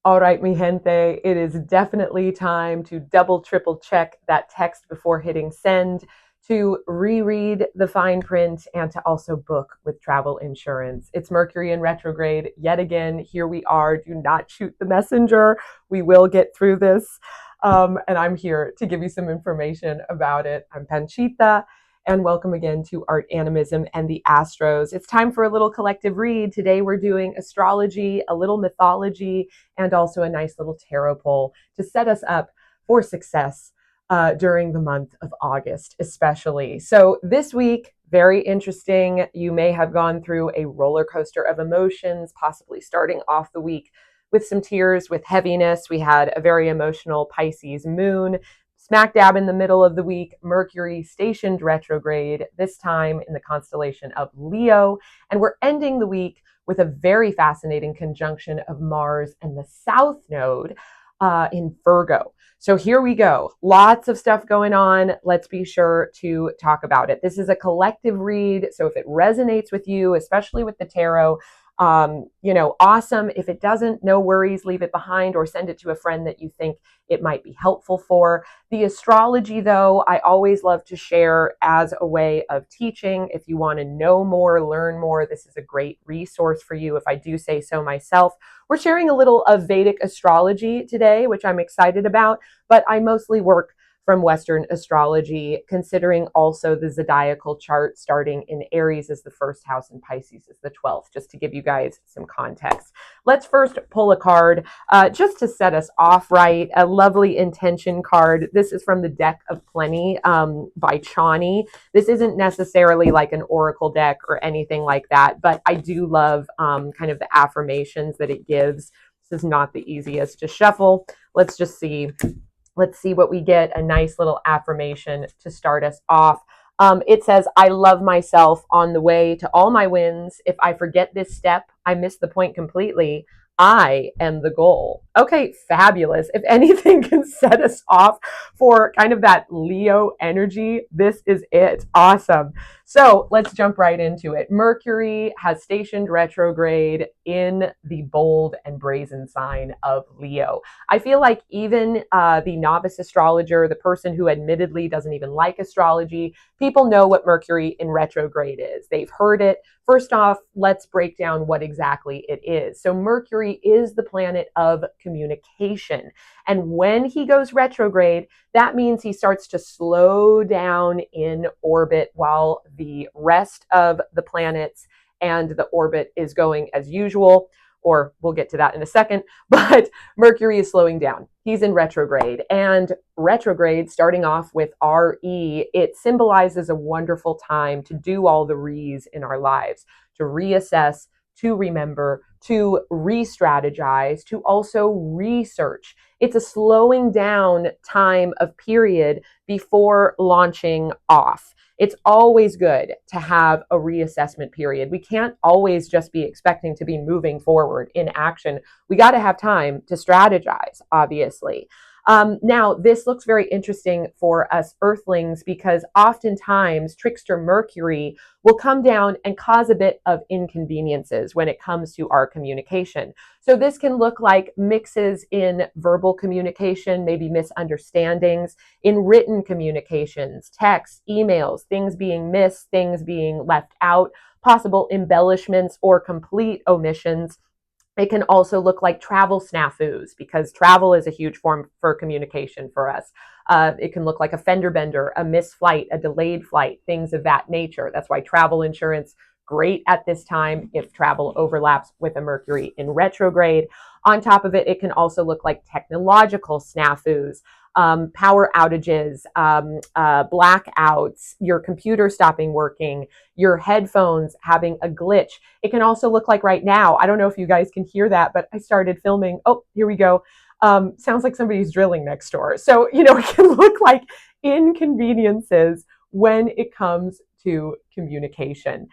All right, mi gente, it is definitely time to double, triple check that text before hitting send, to reread the fine print, and to also book with travel insurance. It's Mercury in retrograde yet again. Here we are. Do not shoot the messenger. We will get through this. And I'm here to give you some information about it. I'm Panchita, and welcome again to Art Animism and the Astros. It's time for a little collective read. Today we're doing astrology, a little mythology, and also a nice little tarot poll to set us up for success during the month of August, especially. So this week, very interesting. You may have gone through a roller coaster of emotions, possibly starting off the week with some tears, with heaviness. We had a very emotional Pisces moon. Smack dab in the middle of the week, Mercury stationed retrograde, this time in the constellation of Leo. And we're ending the week with a very fascinating conjunction of Mars and the South Node in Virgo. So here we go. Lots of stuff going on. Let's be sure to talk about it. This is a collective read. So if it resonates with you, especially with the tarot, awesome. If it doesn't, no worries, leave it behind or send it to a friend that you think it might be helpful for. The astrology, though, I always love to share as a way of teaching. If you want to know more, learn more, this is a great resource for you, if I do say so myself. We're sharing a little of Vedic astrology today, which I'm excited about, but I mostly work from Western astrology, considering also the zodiacal chart starting in Aries as the first house and Pisces as the 12th, just to give you guys some context. Let's first pull a card just to set us off right. A lovely intention card. This is from the Deck of Plenty by Chani. This isn't necessarily like an oracle deck or anything like that, but I do love kind of the affirmations that it gives. This is not the easiest to shuffle. Let's just see. Let's see what we get. A nice little affirmation to start us off. It says, I love myself on the way to all my wins. If I forget this step, I miss the point completely. I am the goal. Okay, fabulous. If anything can set us off for kind of that Leo energy, this is it. Awesome. So let's jump right into it. Mercury has stationed retrograde in the bold and brazen sign of Leo. I feel like even the novice astrologer, the person who admittedly doesn't even like astrology, people know what Mercury in retrograde is. They've heard it. First off, let's break down what exactly it is. So Mercury is the planet of communication. And when he goes retrograde, that means he starts to slow down in orbit while the rest of the planets and the orbit is going as usual, or we'll get to that in a second, but Mercury is slowing down. He's in retrograde, and retrograde, starting off with RE, it symbolizes a wonderful time to do all the re's in our lives, to reassess, to remember, to re-strategize, to also research. It's a slowing down time of period before launching off. It's always good to have a reassessment period. We can't always just be expecting to be moving forward in action. We got to have time to strategize, obviously. Now, this looks very interesting for us Earthlings because oftentimes Trickster Mercury will come down and cause a bit of inconveniences when it comes to our communication. So this can look like mixes in verbal communication, maybe misunderstandings, in written communications, texts, emails, things being missed, things being left out, possible embellishments or complete omissions. It can also look like travel snafus because travel is a huge form for communication for us. It can look like a fender bender, a missed flight, a delayed flight, things of that nature. That's why travel insurance, great at this time if travel overlaps with a Mercury in retrograde. On top of it, it can also look like technological snafus, power outages, blackouts, your computer stopping working, your headphones having a glitch. It can also look like right now, I don't know if you guys can hear that, but I started filming. Oh, here we go. Sounds like somebody's drilling next door. So, it can look like inconveniences when it comes to communication.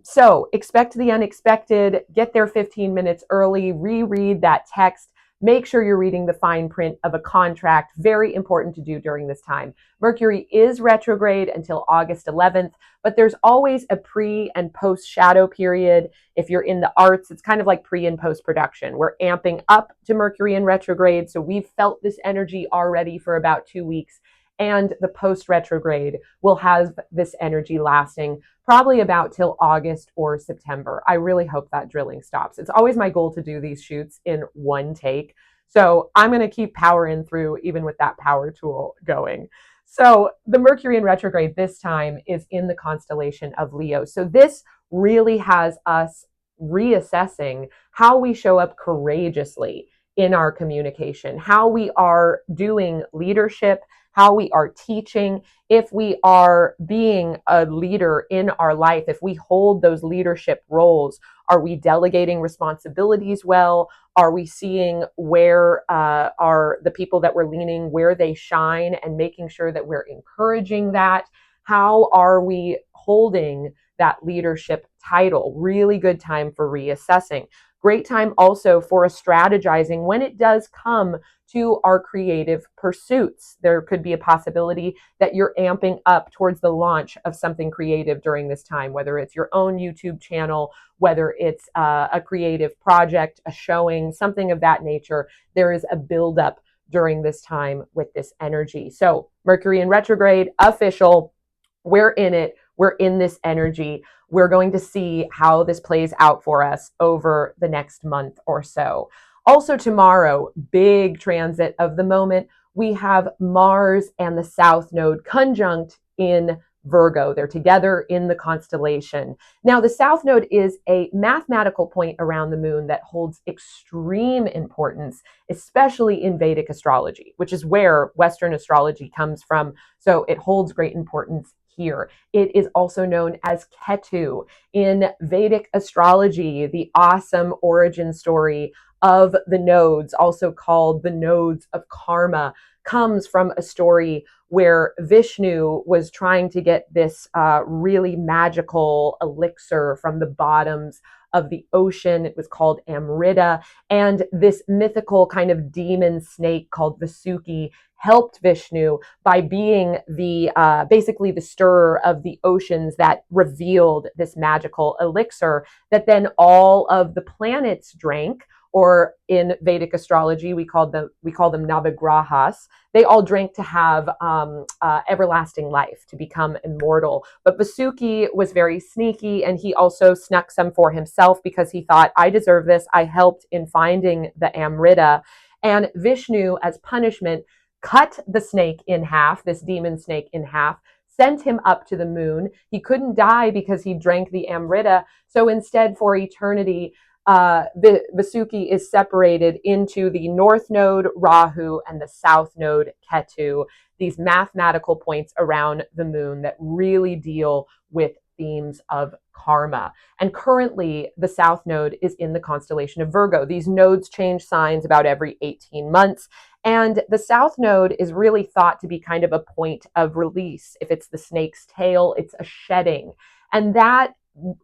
So expect the unexpected, get there 15 minutes early, reread that text, Make sure you're reading the fine print of a contract. Very important to do during this time. Mercury is retrograde until August 11th, but there's always a pre and post shadow period. If you're in the arts, it's kind of like pre and post production. We're amping up to Mercury in retrograde, so we've felt this energy already for about 2 weeks. And the post retrograde will have this energy lasting probably about till August or September. I really hope that drilling stops. It's always my goal to do these shoots in one take. So I'm going to keep powering through even with that power tool going. So the Mercury in retrograde this time is in the constellation of Leo. So this really has us reassessing how we show up courageously in our communication, how we are doing leadership, how we are teaching, if we are being a leader in our life, if we hold those leadership roles, are we delegating responsibilities well? Are we seeing where are the people that we're leaning, where they shine, and making sure that we're encouraging that? How are we holding that leadership title? Really good time for reassessing. Great time also for a strategizing when it does come to our creative pursuits. There could be a possibility that you're amping up towards the launch of something creative during this time, whether it's your own YouTube channel, whether it's a creative project, a showing, something of that nature. There is a buildup during this time with this energy. So Mercury in retrograde, official. We're in it. We're in this energy. We're going to see how this plays out for us over the next month or so. Also tomorrow, big transit of the moment, we have Mars and the South Node conjunct in Virgo. They're together in the constellation. Now, the South Node is a mathematical point around the moon that holds extreme importance, especially in Vedic astrology, which is where Western astrology comes from. So it holds great importance here. It is also known as Ketu in Vedic astrology, the awesome origin story of the nodes, also called the nodes of karma, comes from a story where Vishnu was trying to get this really magical elixir from the bottoms of the ocean. It was called Amrita, and this mythical kind of demon snake called Vasuki helped Vishnu by being the basically the stirrer of the oceans that revealed this magical elixir that then all of the planets drank, or in Vedic astrology, we call them Navagrahas. They all drank to have everlasting life, to become immortal. But Vasuki was very sneaky, and he also snuck some for himself because he thought, I deserve this. I helped in finding the Amrita. And Vishnu, as punishment, cut the snake in half, this demon snake in half, sent him up to the moon. He couldn't die because he drank the Amrita. So instead, for eternity, Vasuki is separated into the North Node, Rahu, and the South Node, Ketu, these mathematical points around the moon that really deal with themes of karma. And currently, the South Node is in the constellation of Virgo. These nodes change signs about every 18 months. And the South Node is really thought to be kind of a point of release. If it's the snake's tail, it's a shedding. And that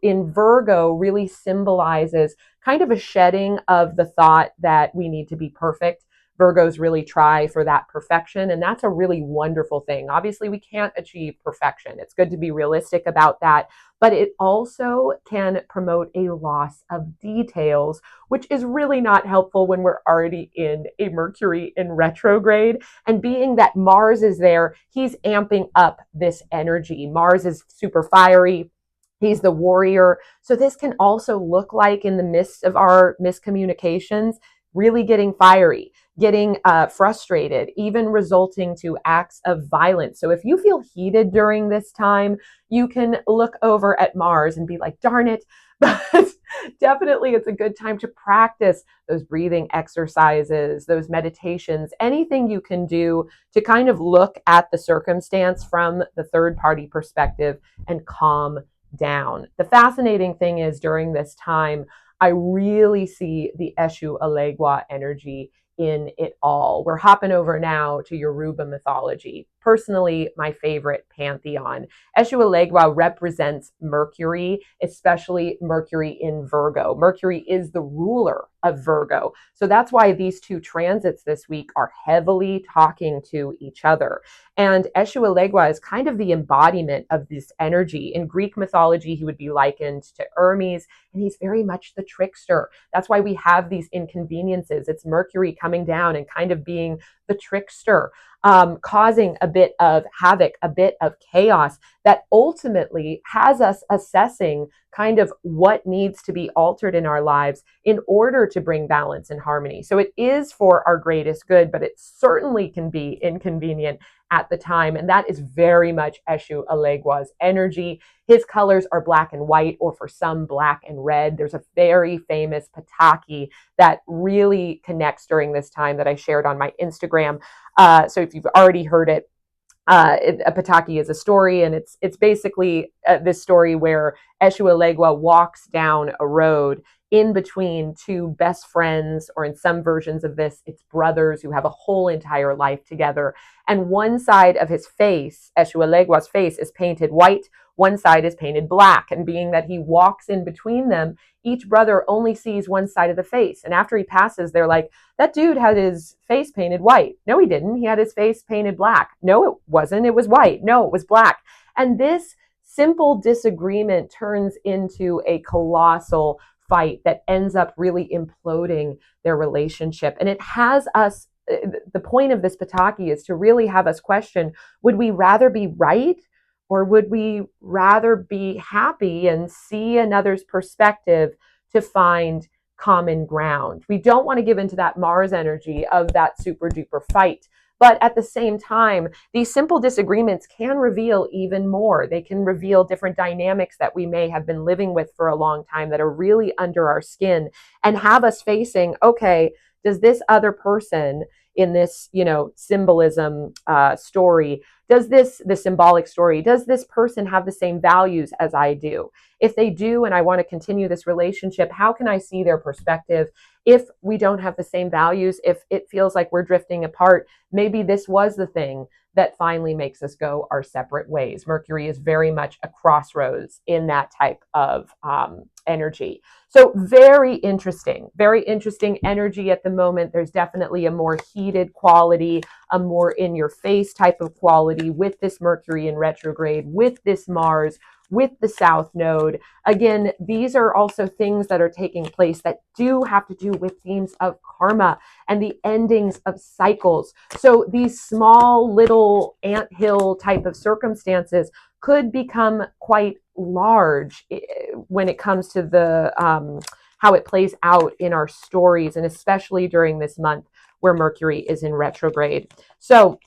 in Virgo really symbolizes kind of a shedding of the thought that we need to be perfect. Virgos really try for that perfection, and that's a really wonderful thing. Obviously, we can't achieve perfection. It's good to be realistic about that, but it also can promote a loss of details, which is really not helpful when we're already in a Mercury in retrograde. And being that Mars is there, he's amping up this energy. Mars is super fiery. He's the warrior. So this can also look like, in the midst of our miscommunications, really getting fiery, getting frustrated, even resulting to acts of violence. So if you feel heated during this time, you can look over at Mars and be like, darn it. But definitely it's a good time to practice those breathing exercises, those meditations, anything you can do to kind of look at the circumstance from the third party perspective and calm down. The fascinating thing is, during this time, I really see the Eshu Alegua energy in it all. We're hopping over now to Yoruba mythology. Personally, my favorite pantheon. Eshu Alegua represents Mercury, especially Mercury in Virgo. Mercury is the ruler of Virgo. So that's why these two transits this week are heavily talking to each other. And Eshu Elegua is kind of the embodiment of this energy. In Greek mythology, he would be likened to Hermes, and he's very much the trickster. That's why we have these inconveniences. It's Mercury coming down and kind of being the trickster, causing a bit of havoc, a bit of chaos that ultimately has us assessing kind of what needs to be altered in our lives in order to bring balance and harmony. So it is for our greatest good, but it certainly can be inconvenient at the time. And that is very much Eshu Elegua's energy. His colors are black and white, or for some, black and red. There's a very famous Pataki that really connects during this time that I shared on my Instagram. So if you've already heard it, a Pataki is a story, and it's basically this story where Eshu Elegua walks down a road in between two best friends, or in some versions of this, it's brothers who have a whole entire life together. And one side of his face, Eshu Elegua's face, is painted white, one side is painted black. And being that he walks in between them, each brother only sees one side of the face. And after he passes, they're like, that dude had his face painted white. No, he didn't. He had his face painted black. No, it wasn't. It was white. No, it was black. And this simple disagreement turns into a colossal fight that ends up really imploding their relationship. And it has us, the point of this Pataki is to really have us question, would we rather be right, or would we rather be happy and see another's perspective to find common ground? We don't want to give into that Mars energy of that super duper fight. But at the same time, these simple disagreements can reveal even more. They can reveal different dynamics that we may have been living with for a long time that are really under our skin, and have us facing, okay, does this other person in this, symbolism story, does the symbolic story, does this person have the same values as I do? If they do, and I want to continue this relationship, how can I see their perspective? If we don't have the same values, if it feels like we're drifting apart, maybe this was the thing that finally makes us go our separate ways. Mercury is very much a crossroads in that type of energy. So very interesting energy at the moment. There's definitely a more heated quality, a more in your face type of quality with this Mercury in retrograde, with this Mars, with the South Node. Again, these are also things that are taking place that do have to do with themes of karma and the endings of cycles. So these small little anthill type of circumstances could become quite large when it comes to the how it plays out in our stories, and especially during this month where Mercury is in retrograde. So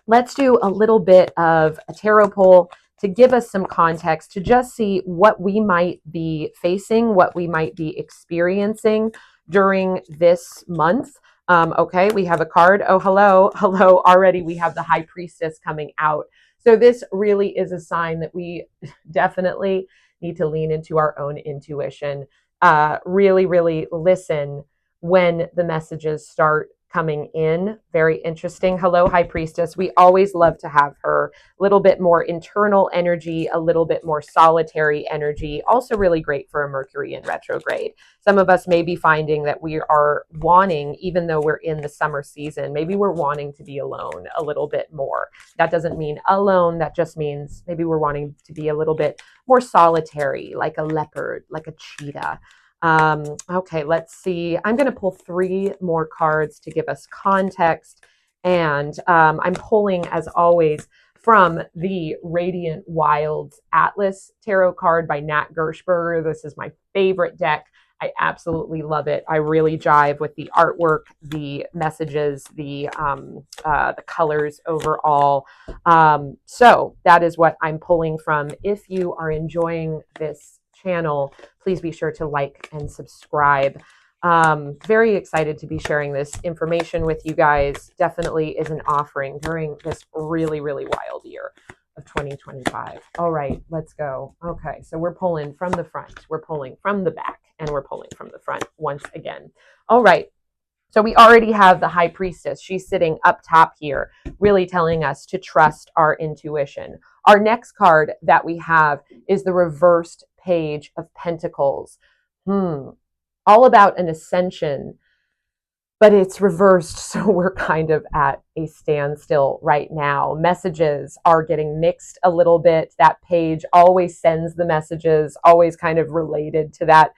let's do a little bit of a tarot pull to give us some context, to just see what we might be facing, what we might be experiencing during this month. Okay, we have a card. Oh, hello. Already we have the High Priestess coming out. So this really is a sign that we definitely need to lean into our own intuition. Really, really listen when the messages start coming in. Very interesting. Hello, High Priestess. We always love to have her. A little bit more internal energy, a little bit more solitary energy. Also really great for a Mercury in retrograde. Some of us may be finding that we are wanting, even though we're in the summer season, maybe we're wanting to be alone a little bit more. That doesn't mean alone. That just means maybe we're wanting to be a little bit more solitary, like a leopard, like a cheetah. Okay, let's see. I'm going to pull 3 more cards to give us context. And I'm pulling, as always, from the Radiant Wilds Atlas Tarot card by Nat Gershberger. This is my favorite deck. I absolutely love it. I really jive with the artwork, the messages, the colors overall. So that is what I'm pulling from. If you are enjoying this channel, please be sure to like and subscribe. Very excited to be sharing this information with you guys. Definitely is an offering during this really, really wild year of 2025. All right, let's go. Okay, so we're pulling from the front, we're pulling from the back, and we're pulling from the front once again. All right, so we already have the High Priestess. She's sitting up top here, really telling us to trust our intuition. Our next card that we have is the reversed Page of Pentacles. all about an ascension, but it's reversed. So we're kind of at a standstill right now. Messages are getting mixed a little bit. That page always sends the messages, always kind of related to that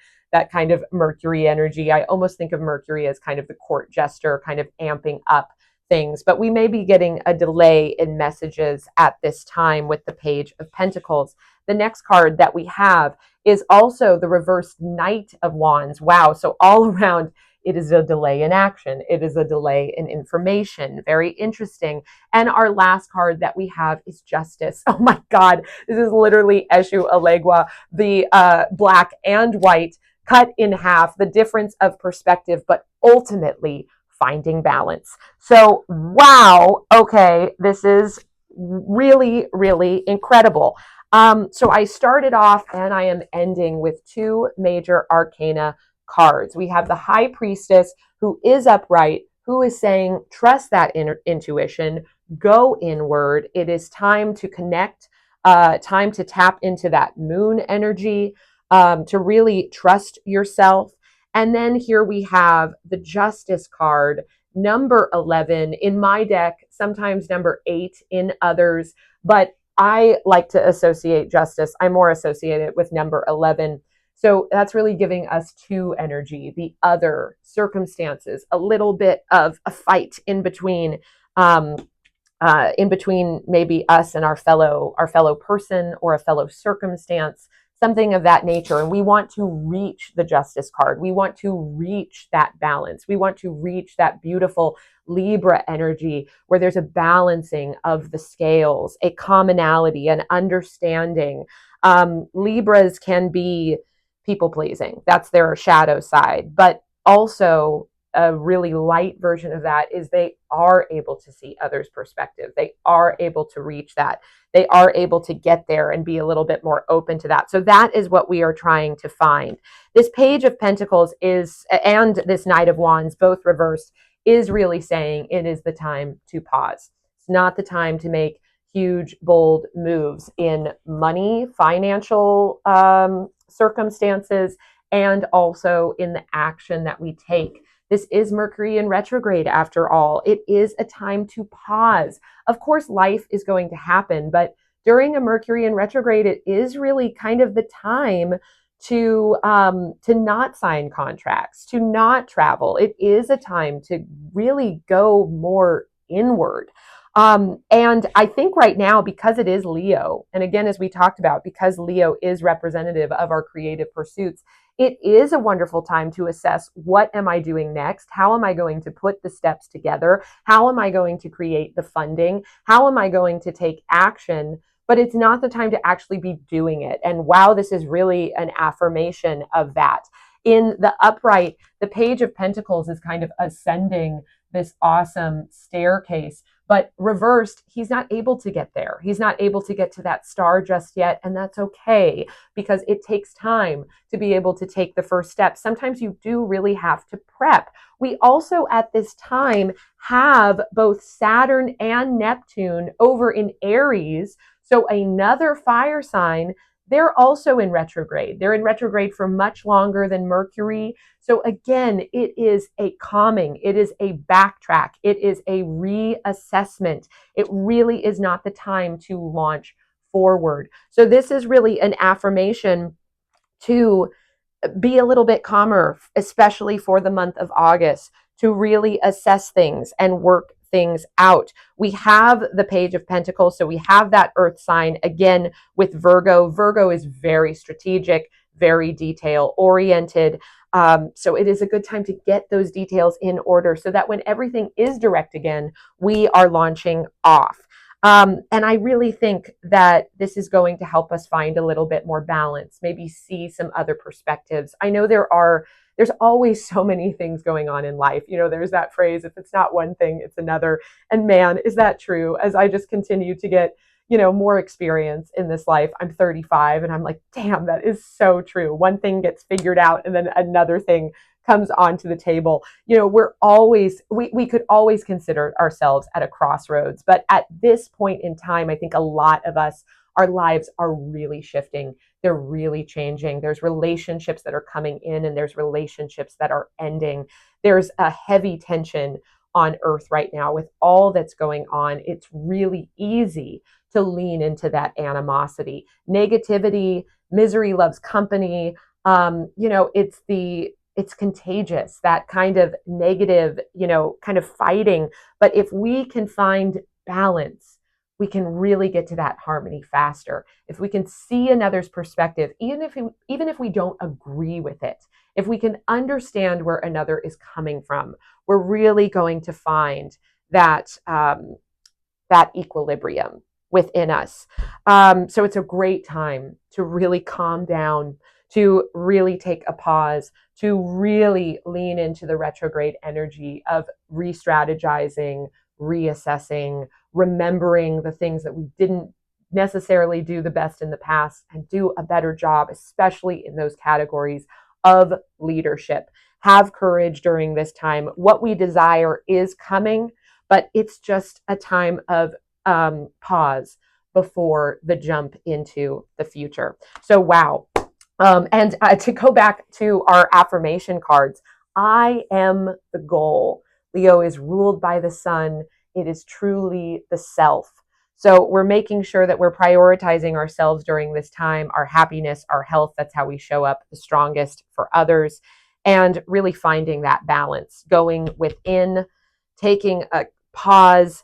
kind of Mercury energy. I almost think of Mercury as kind of the court jester, kind of amping up things, but we may be getting a delay in messages at this time with the Page of Pentacles. The next card that we have is also the reversed Knight of Wands. Wow. So all around, it is a delay in action. It is a delay in information. Very interesting. And our last card that we have is Justice. Oh my God. This is literally Eshu Alegua, the black and white cut in half, the difference of perspective, but ultimately finding balance. So, wow. Okay. This is really, really incredible. So I started off and I am ending with two major arcana cards. We have the High Priestess, who is upright, who is saying, trust that intuition, go inward. It is time to connect, time to tap into that moon energy, to really trust yourself. And then here we have the Justice card, number 11 in my deck, sometimes number 8 in others, but I like to associate Justice. I more associate it with number 11. So that's really giving us two energy, the other circumstances, a little bit of a fight in between maybe us and our fellow person or a fellow circumstance, something of that nature. And we want to reach the Justice card. We want to reach that balance. We want to reach that beautiful Libra energy where there's a balancing of the scales, a commonality, an understanding. Libras can be people pleasing. That's their shadow side. But also a really light version of that is they are able to see others' perspective. They are able to reach that. They are able to get there and be a little bit more open to that. So that is what we are trying to find. This Page of Pentacles is, and this Knight of Wands, both reversed, is really saying it is the time to pause. It's not the time to make huge, bold moves in money, financial circumstances, and also in the action that we take. This is Mercury in retrograde after all. It is a time to pause. Of course, life is going to happen, but during a Mercury in retrograde, it is really kind of the time to not sign contracts, to not travel. It is a time to really go more inward. And I think right now, because it is Leo, and again, as we talked about, because Leo is representative of our creative pursuits, it is a wonderful time to assess, what am I doing next? How am I going to put the steps together? How am I going to create the funding? How am I going to take action? But it's not the time to actually be doing it. And wow, this is really an affirmation of that. In the upright, the Page of Pentacles is kind of ascending this awesome staircase, but reversed, he's not able to get there. He's not able to get to that star just yet. And that's okay, because it takes time to be able to take the first step. Sometimes you do really have to prep. We also at this time have both Saturn and Neptune over in Aries. So another fire sign, they're also in retrograde. They're in retrograde for much longer than Mercury. So again, it is a calming, it is a backtrack, it is a reassessment. It really is not the time to launch forward. So this is really an affirmation to be a little bit calmer, especially for the month of August, to really assess things and work things out. We have the Page of Pentacles, so we have that earth sign again with Virgo. Virgo is very strategic, very detail oriented. So it is a good time to get those details in order so that when everything is direct again, we are launching off. And I really think that this is going to help us find a little bit more balance, maybe see some other perspectives. I know there's always so many things going on in life. You know, there's that phrase, if it's not one thing, it's another. And man, is that true? As I just continue to get, more experience in this life. I'm 35 and I'm like, damn, that is so true. One thing gets figured out and then another thing comes onto the table. We could always consider ourselves at a crossroads, but at this point in time, I think a lot of us our lives are really shifting. They're really changing. There's relationships that are coming in and there's relationships that are ending. There's a heavy tension on earth right now with all that's going on. It's really easy to lean into that animosity, negativity, misery loves company. It's contagious, that kind of negative, kind of fighting. But if we can find balance, we can really get to that harmony faster. If we can see another's perspective, even if we don't agree with it, if we can understand where another is coming from, we're really going to find that equilibrium within us. So it's a great time to really calm down, to really take a pause, to really lean into the retrograde energy of re-strategizing, reassessing, remembering the things that we didn't necessarily do the best in the past and do a better job, especially in those categories of leadership. Have courage during this time. What we desire is coming, but it's just a time of pause before the jump into the future. So, wow. And to go back to our affirmation cards, I am the goal. Leo is ruled by the sun. It is truly the self. So we're making sure that we're prioritizing ourselves during this time, our happiness, our health. That's how we show up the strongest for others. And really finding that balance, going within, taking a pause,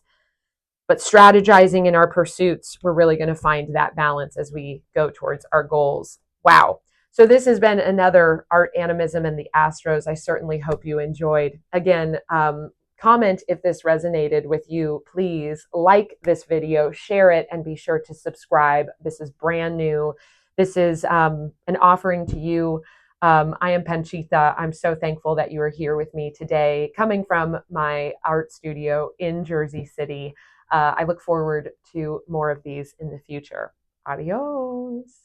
but strategizing in our pursuits. We're really going to find that balance as we go towards our goals. Wow. So this has been another Art, Animism, and the Astros. I certainly hope you enjoyed. Again, comment if this resonated with you. Please like this video, share it, and be sure to subscribe. This is brand new. This is an offering to you. I am Panchita. I'm so thankful that you are here with me today, coming from my art studio in Jersey City. I look forward to more of these in the future. Adios.